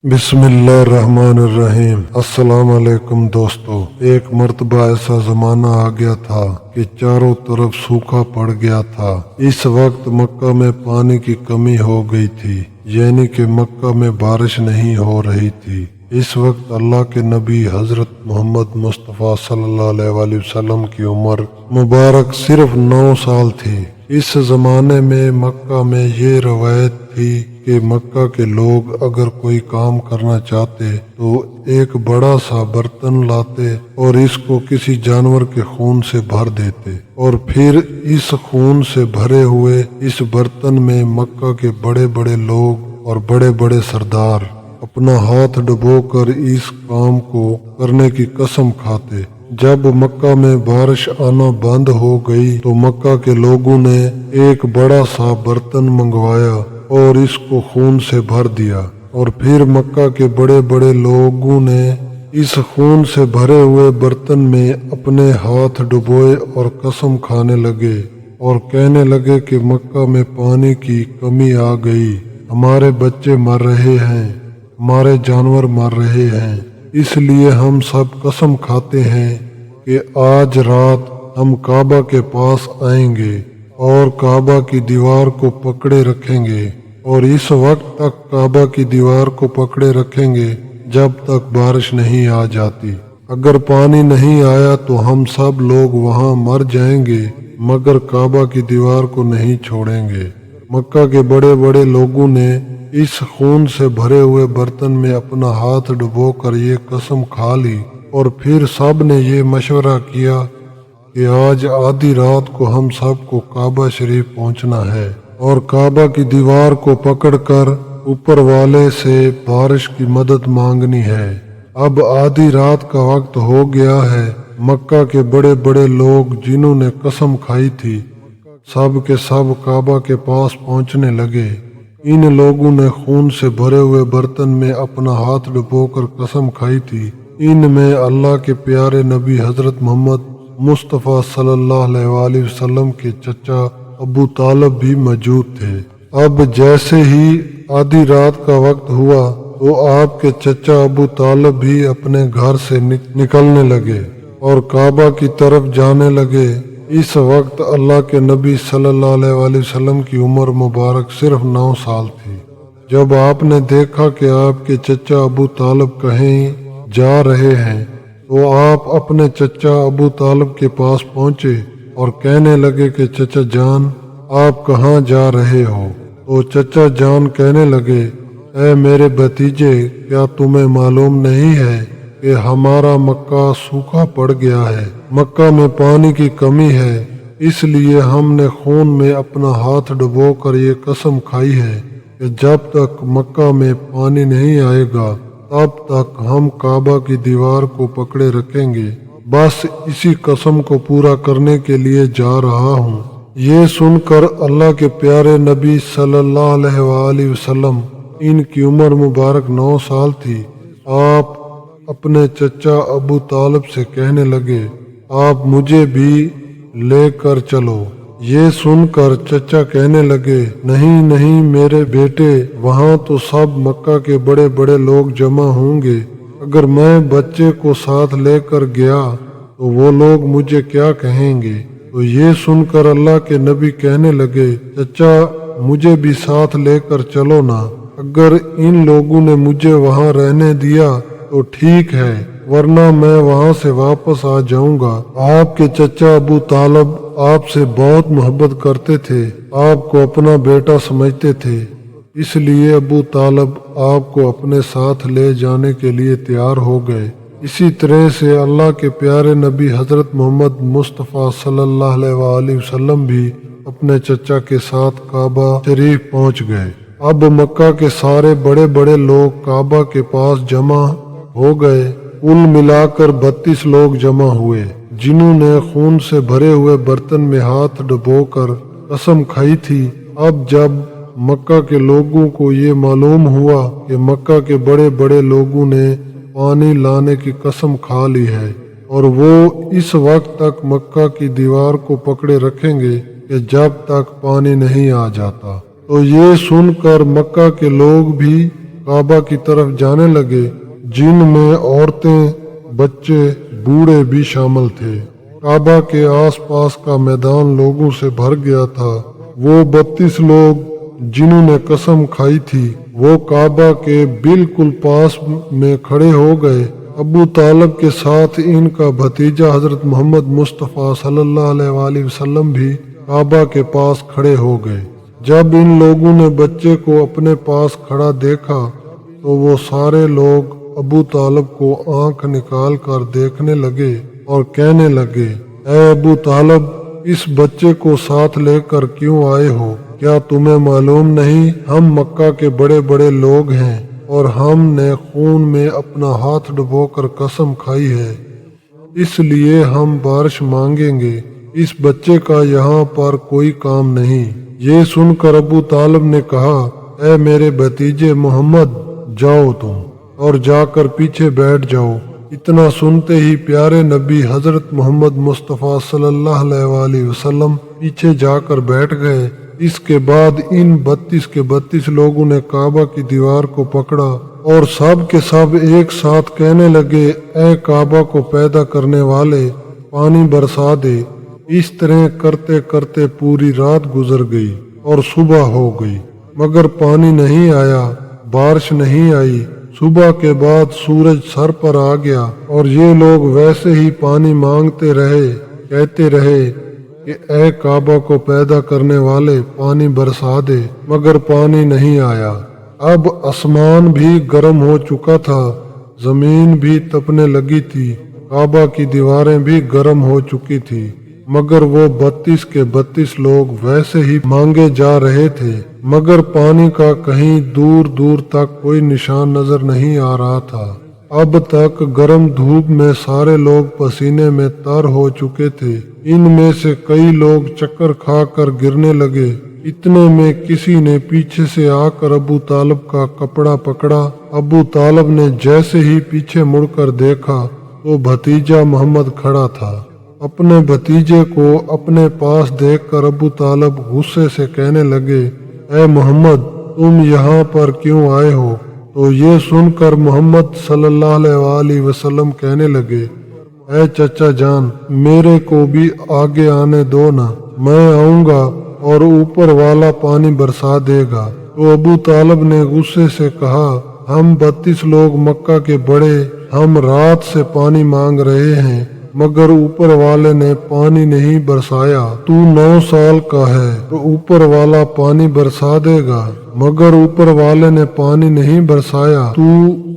बिस्मिल्लाहिर्रहमानिर्रहीम। अस्सलाम वालेकुम दोस्तों। एक मर्तबा ऐसा जमाना आ गया था कि चारों तरफ सूखा पड़ गया था। इस वक्त मक्का में पानी की कमी हो गई थी, यानी कि मक्का में बारिश नहीं हो रही थी। इस वक्त अल्लाह के नबी हजरत मोहम्मद मुस्तफ़ा सल्लल्लाहु अलैहि वसल्लम की उम्र मुबारक सिर्फ 9 साल थी। इस जमाने में मक्का में ये रवायत थी कि मक्का के लोग अगर कोई काम करना चाहते तो एक बड़ा सा बर्तन लाते और इसको किसी जानवर के खून से भर देते और फिर इस खून से भरे हुए इस बर्तन में मक्का के बड़े बड़े लोग और बड़े बड़े सरदार अपना हाथ डुबोकर इस काम को करने की कसम खाते। जब मक्का में बारिश आना बंद हो गई तो मक्का के लोगों ने एक बड़ा सा बर्तन मंगवाया और इसको खून से भर दिया और फिर मक्का के बड़े बड़े लोगों ने इस खून से भरे हुए बर्तन में अपने हाथ डुबोए और कसम खाने लगे और कहने लगे कि मक्का में पानी की कमी आ गई, हमारे बच्चे मर रहे हैं, हमारे जानवर मर रहे हैं, इसलिए हम सब कसम खाते हैं कि आज रात हम काबा के पास आएंगे और काबा की दीवार को पकड़े रखेंगे और इस वक्त तक काबा की दीवार को पकड़े रखेंगे जब तक बारिश नहीं आ जाती। अगर पानी नहीं आया तो हम सब लोग वहां मर जाएंगे मगर काबा की दीवार को नहीं छोड़ेंगे। मक्का के बड़े बड़े लोगों ने इस खून से भरे हुए बर्तन में अपना हाथ डुबोकर ये कसम खा ली और फिर सब ने ये मशवरा किया कि आज आधी रात को हम सबको काबा शरीफ पहुंचना है और काबा की दीवार को पकड़कर ऊपर वाले से बारिश की मदद मांगनी है। अब आधी रात का वक्त हो गया है। मक्का के बड़े बड़े लोग जिन्होंने कसम खाई थी सब के सब काबा के पास पहुंचने लगे। इन लोगों ने खून से भरे हुए बर्तन में अपना हाथ डुबोकर कसम खाई थी। इनमें अल्लाह के प्यारे नबी हजरत मोहम्मद मुस्तफ़ा सल्लल्लाहु अलैहि वसल्लम के चचा अबू तालब भी मौजूद थे। अब जैसे ही आधी रात का वक्त हुआ तो आपके चचा अबू तालब भी अपने घर से निकलने लगे और काबा की तरफ जाने लगे। इस वक्त अल्लाह के नबी सल्लल्लाहु अलैहि वसल्लम की उम्र मुबारक सिर्फ 9 साल थी। जब आपने देखा कि आपके चचा अबू तालब कहीं जा रहे हैं तो आप अपने चचा अबू तालब के पास पहुंचे और कहने लगे कि चचा जान आप कहाँ जा रहे हो। तो चचा जान कहने लगे, ऐ मेरे भतीजे, क्या तुम्हें मालूम नहीं है कि हमारा मक्का सूखा पड़ गया है, मक्का में पानी की कमी है, इसलिए हमने खून में अपना हाथ डुबोकर ये कसम खाई है कि जब तक मक्का में पानी नहीं आएगा तब तक हम काबा की दीवार को पकड़े रखेंगे। बस इसी कसम को पूरा करने के लिए जा रहा हूँ। ये सुनकर अल्लाह के प्यारे नबी सल्लल्लाहु अलैहि वसल्लम, इनकी उम्र मुबारक 9 साल थी, आप अपने चचा अबू तालब से कहने लगे, आप मुझे भी लेकर चलो। ये सुनकर चचा कहने लगे, नहीं नहीं मेरे बेटे, वहाँ तो सब मक्का के बड़े बड़े लोग जमा होंगे, अगर मैं बच्चे को साथ लेकर गया तो वो लोग मुझे क्या कहेंगे। तो ये सुनकर अल्लाह के नबी कहने लगे, चचा मुझे भी साथ लेकर चलो ना, अगर इन लोगों ने मुझे वहाँ रहने दिया तो ठीक है, वरना मैं वहाँ से वापस आ जाऊंगा। आपके चचा अबू तालब आपसे बहुत मोहब्बत करते थे, आपको अपना बेटा समझते थे, इसलिए अबू तालब आपको अपने साथ ले जाने के लिए तैयार हो गए। इसी तरह से अल्लाह के प्यारे नबी हजरत मोहम्मद मुस्तफ़ा सल्लल्लाहु अलैहि वसल्लम भी अपने चचा के साथ काबा शरीफ पहुंच गए। अब मक्का के सारे बड़े बड़े लोग काबा के पास जमा हो गए। कुल मिलाकर 32 लोग जमा हुए जिन्होंने खून से भरे हुए बर्तन में हाथ डुबोकर कसम खाई थी। अब जब मक्का के लोगों को ये मालूम हुआ कि मक्का के बड़े बड़े लोगों ने पानी लाने की कसम खा ली है और वो इस वक्त तक मक्का की दीवार को पकड़े रखेंगे कि जब तक पानी नहीं आ जाता, तो ये सुनकर मक्का के लोग भी काबा की तरफ जाने लगे, जिनमें औरतें, बच्चे, बूढ़े भी शामिल थे। काबा के आसपास का मैदान लोगों से भर गया था। वो 32 लोग जिन्होंने कसम खाई थी, वो काबा के बिल्कुल पास में खड़े हो गए। अबू तालब के साथ इनका भतीजा हजरत मोहम्मद मुस्तफ़ा सल्लल्लाहु अलैहि वसल्लम भी काबा के पास खड़े हो गए। जब इन लोगों ने बच्चे को अपने पास खड़ा देखा तो वो सारे लोग अबू तालब को आंख निकाल कर देखने लगे और कहने लगे, ऐ अबू तालब, इस बच्चे को साथ लेकर क्यों आए हो? क्या तुम्हें मालूम नहीं हम मक्का के बड़े बड़े लोग हैं और हमने खून में अपना हाथ डुबोकर कसम खाई है, इसलिए हम बारिश मांगेंगे। इस बच्चे का यहाँ पर कोई काम नहीं। ये सुनकर अबू तालब ने कहा, ऐ मेरे भतीजे मोहम्मद, जाओ तुम और जाकर पीछे बैठ जाओ। इतना सुनते ही प्यारे नबी हजरत मोहम्मद मुस्तफ़ा सल्लल्लाहु अलैहि वसल्लम पीछे जाकर बैठ गए। इसके बाद इन 32 के 32 लोगों ने काबा की दीवार को पकड़ा और सब के सब एक साथ कहने लगे, ऐ काबा को पैदा करने वाले, पानी बरसा दे। इस तरह करते करते पूरी रात गुजर गई और सुबह हो गई, मगर पानी नहीं आया, बारिश नहीं आई। सुबह के बाद सूरज सर पर आ गया और ये लोग वैसे ही पानी मांगते रहे, कहते रहे कि ऐ काबा को पैदा करने वाले, पानी बरसा दे, मगर पानी नहीं आया। अब आसमान भी गर्म हो चुका था, जमीन भी तपने लगी थी, काबा की दीवारें भी गर्म हो चुकी थी, मगर वो 32 के 32 लोग वैसे ही मांगे जा रहे थे, मगर पानी का कहीं दूर दूर तक कोई निशान नजर नहीं आ रहा था। अब तक गर्म धूप में सारे लोग पसीने में तर हो चुके थे। इनमें से कई लोग चक्कर खा कर गिरने लगे। इतने में किसी ने पीछे से आकर अबू तालब का कपड़ा पकड़ा। अबू तालब ने जैसे ही पीछे मुड़कर देखा तो भतीजा मोहम्मद खड़ा था। अपने भतीजे को अपने पास देखकर अबू तालब गुस्से से कहने लगे, ऐ मोहम्मद, तुम यहाँ पर क्यों आए हो? तो ये सुनकर मोहम्मद सल्लल्लाहु अलैहि वसल्लम कहने लगे, ऐ चचा जान, मेरे को भी आगे आने दो ना, मैं आऊंगा और ऊपर वाला पानी बरसा देगा। तो अबू तालब ने गुस्से से कहा, हम 32 लोग मक्का के बड़े, हम रात से पानी मांग रहे हैं, मगर ऊपर वाले ने पानी नहीं बरसाया। तू 9 साल का है तो ऊपर वाला पानी बरसा देगा, मगर ऊपर वाले ने पानी नहीं बरसाया। तू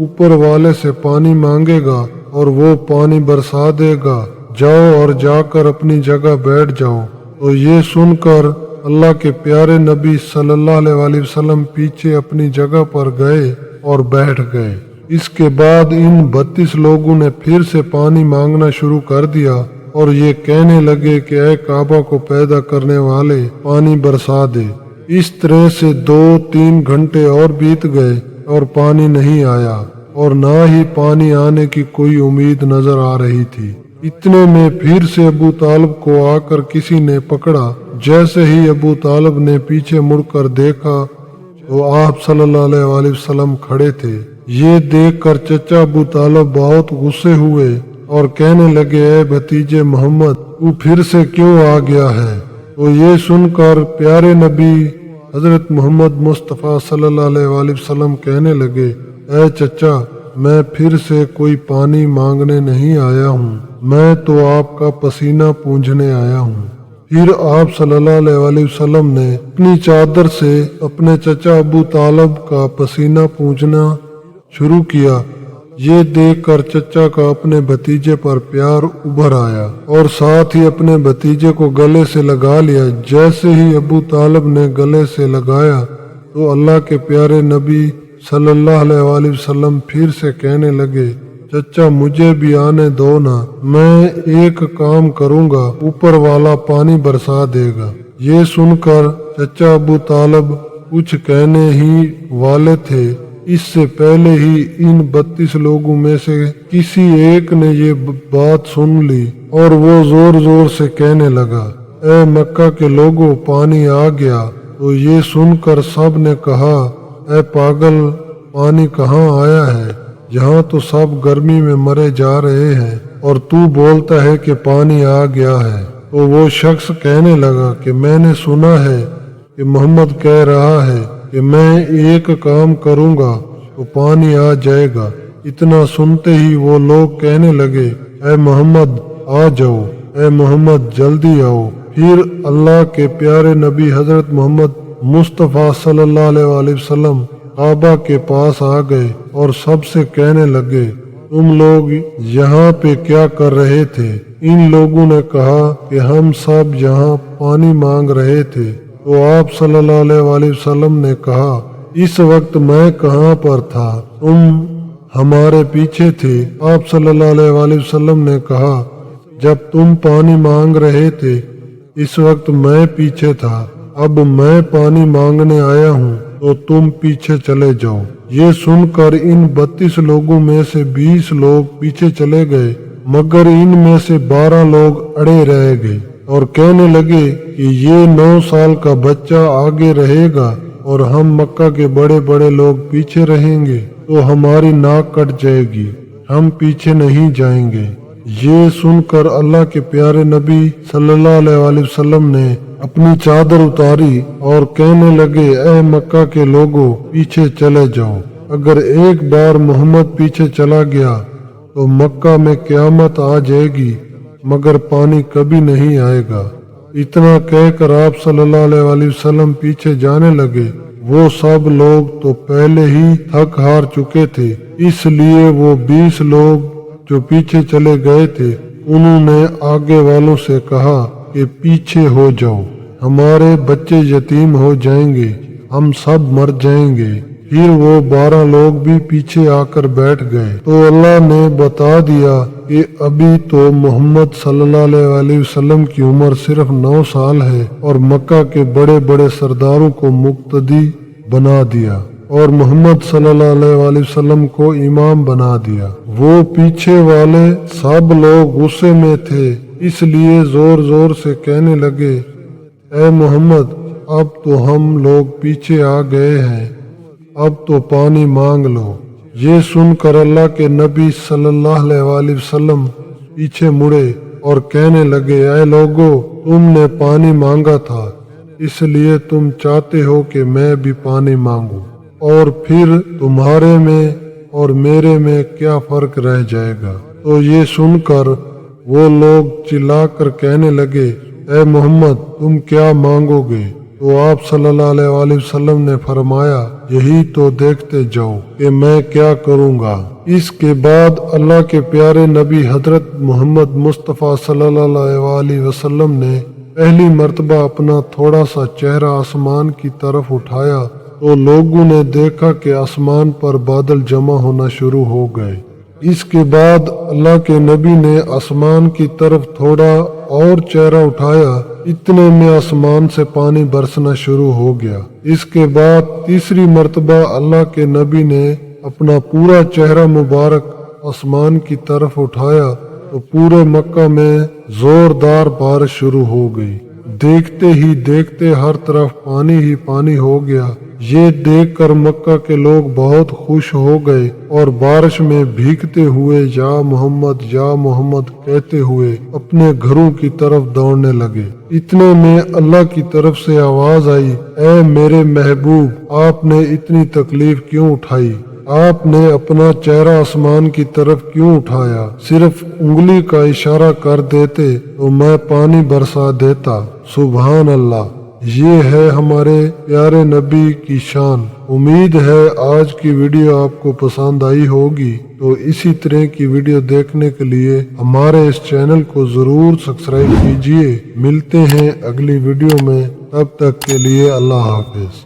ऊपर वाले से पानी मांगेगा और वो पानी बरसा देगा। जाओ और जाकर अपनी जगह बैठ जाओ। तो ये सुनकर अल्लाह के प्यारे नबी सल्लल्लाहु अलैहि वसल्लम पीछे अपनी जगह पर गए और बैठ गए। इसके बाद इन 32 लोगों ने फिर से पानी मांगना शुरू कर दिया और ये कहने लगे कि ऐ काबा को पैदा करने वाले, पानी बरसा दे। इस तरह से 2-3 घंटे और बीत गए और पानी नहीं आया और ना ही पानी आने की कोई उम्मीद नजर आ रही थी। इतने में फिर से अबू तालब को आकर किसी ने पकड़ा। जैसे ही अबू तालब ने पीछे मुड़कर देखा तो आप सल्लल्लाहु अलैहि वसल्लम खड़े थे। ये देखकर चचा अबू तालब बहुत गुस्से हुए और कहने लगे, ऐ भतीजे मोहम्मद, तू फिर से क्यों आ गया है? तो ये सुनकर प्यारे नबी हजरत मोहम्मद मुस्तफ़ा सल्लल्लाहु अलैहि वसल्लम कहने लगे, ऐ चचा, मैं फिर से कोई पानी मांगने नहीं आया हूँ, मैं तो आपका पसीना पूंझने आया हूँ। फिर आप सल्लल्लाहु अलैहि वसल्लम ने अपनी चादर से अपने चचा अबू तालब का पसीना पूंझना शुरू किया। ये देखकर चचा का अपने भतीजे पर प्यार उभर आया और साथ ही अपने भतीजे को गले से लगा लिया। जैसे ही अबू तालब ने गले से लगाया तो अल्लाह के प्यारे नबी सल्लल्लाहु अलैहि वसल्लम फिर से कहने लगे, चचा मुझे भी आने दो ना, मैं एक काम करूंगा, ऊपर वाला पानी बरसा देगा। ये सुनकर चचा अबू तालब कुछ कहने ही वाले थे, इससे पहले ही इन 32 लोगों में से किसी एक ने ये बात सुन ली और वो जोर जोर से कहने लगा, ऐ मक्का के लोगों, पानी आ गया। तो ये सुनकर सब ने कहा, ऐ पागल, पानी कहाँ आया है? यहाँ तो सब गर्मी में मरे जा रहे हैं और तू बोलता है कि पानी आ गया है। तो वो शख्स कहने लगा कि मैंने सुना है कि मोहम्मद कह रहा है कि मैं एक काम करूँगा तो पानी आ जाएगा। इतना सुनते ही वो लोग कहने लगे, ऐ मोहम्मद आ जाओ, ऐ मोहम्मद जल्दी आओ। फिर अल्लाह के प्यारे नबी हजरत मोहम्मद मुस्तफ़ा सल्लल्लाहु अलैहि वसल्लम काबा के पास आ गए और सबसे कहने लगे, तुम लोग यहाँ पे क्या कर रहे थे? इन लोगों ने कहा कि हम सब यहाँ पानी मांग रहे थे। तो आप सल्लल्लाहु अलैहि वसल्लम ने कहा, इस वक्त मैं कहाँ पर था? तुम हमारे पीछे थे। आप सल्लल्लाहु अलैहि वसल्लम ने कहा, जब तुम पानी मांग रहे थे इस वक्त मैं पीछे था। अब मैं पानी मांगने आया हूँ तो तुम पीछे चले जाओ। ये सुनकर इन 32 लोगों में से 20 लोग पीछे चले गए, मगर इनमें से 12 लोग अड़े रह गए और कहने लगे कि ये 9 साल का बच्चा आगे रहेगा और हम मक्का के बड़े बड़े लोग पीछे रहेंगे तो हमारी नाक कट जाएगी, हम पीछे नहीं जाएंगे। ये सुनकर अल्लाह के प्यारे नबी सल्लल्लाहु अलैहि वसल्लम ने अपनी चादर उतारी और कहने लगे, ऐ मक्का के लोगों पीछे चले जाओ। अगर एक बार मोहम्मद पीछे चला गया तो मक्का में क़यामत आ जाएगी, मगर पानी कभी नहीं आएगा। इतना कहकर आप सल्लल्लाहु अलैहि वसल्लम पीछे जाने लगे। वो सब लोग तो पहले ही थक हार चुके थे, इसलिए वो 20 लोग जो पीछे चले गए थे उन्होंने आगे वालों से कहा कि पीछे हो जाओ, हमारे बच्चे यतीम हो जाएंगे, हम सब मर जाएंगे। फिर वो 12 लोग भी पीछे आकर बैठ गए। तो अल्लाह ने बता दिया कि अभी तो मोहम्मद सल्लल्लाहु अलैहि वसल्लम की उम्र सिर्फ 9 साल है और मक्का के बड़े बड़े सरदारों को मुक्तदी बना दिया और मोहम्मद सल्लल्लाहु अलैहि वसल्लम को इमाम बना दिया। वो पीछे वाले सब लोग गुस्से में थे, इसलिए जोर जोर से कहने लगे, ऐ मोहम्मद अब तो हम लोग पीछे आ गए हैं, अब तो पानी मांग लो। ये सुनकर अल्लाह के नबी सल्लल्लाहु अलैहि वसल्लम पीछे मुड़े और कहने लगे, ऐ लोगो तुमने पानी मांगा था, इसलिए तुम चाहते हो कि मैं भी पानी मांगू, और फिर तुम्हारे में और मेरे में क्या फर्क रह जाएगा। तो ये सुनकर वो लोग चिल्लाकर कहने लगे, ऐ मोहम्मद तुम क्या मांगोगे? तो आप सल्लल्लाहु अलैहि वसल्लम ने फरमाया, यही तो देखते जाओ कि मैं क्या करूँगा। इसके बाद अल्लाह के प्यारे नबी हजरत मोहम्मद मुस्तफ़ा सल्लल्लाहु अलैहि वसल्लम ने पहली मर्तबा अपना थोड़ा सा चेहरा आसमान की तरफ उठाया तो लोगों ने देखा कि आसमान पर बादल जमा होना शुरू हो गए। इसके बाद अल्लाह के नबी ने आसमान की तरफ थोड़ा और चेहरा उठाया, इतने में आसमान से पानी बरसना शुरू हो गया। इसके बाद तीसरी मर्तबा अल्लाह के नबी ने अपना पूरा चेहरा मुबारक आसमान की तरफ उठाया तो पूरे मक्का में जोरदार बारिश शुरू हो गई। देखते ही देखते हर तरफ पानी ही पानी हो गया। ये देखकर मक्का के लोग बहुत खुश हो गए और बारिश में भीगते हुए या मोहम्मद कहते हुए अपने घरों की तरफ दौड़ने लगे। इतने में अल्लाह की तरफ से आवाज आई, ऐ मेरे महबूब आपने इतनी तकलीफ क्यों उठाई? आपने अपना चेहरा आसमान की तरफ क्यों उठाया? सिर्फ उंगली का इशारा कर देते तो मैं पानी बरसा देता। सुभान अल्लाह, ये है हमारे प्यारे नबी की शान। उम्मीद है आज की वीडियो आपको पसंद आई होगी, तो इसी तरह की वीडियो देखने के लिए हमारे इस चैनल को जरूर सब्सक्राइब कीजिए। मिलते हैं अगली वीडियो में, तब तक के लिए अल्लाह हाफिज।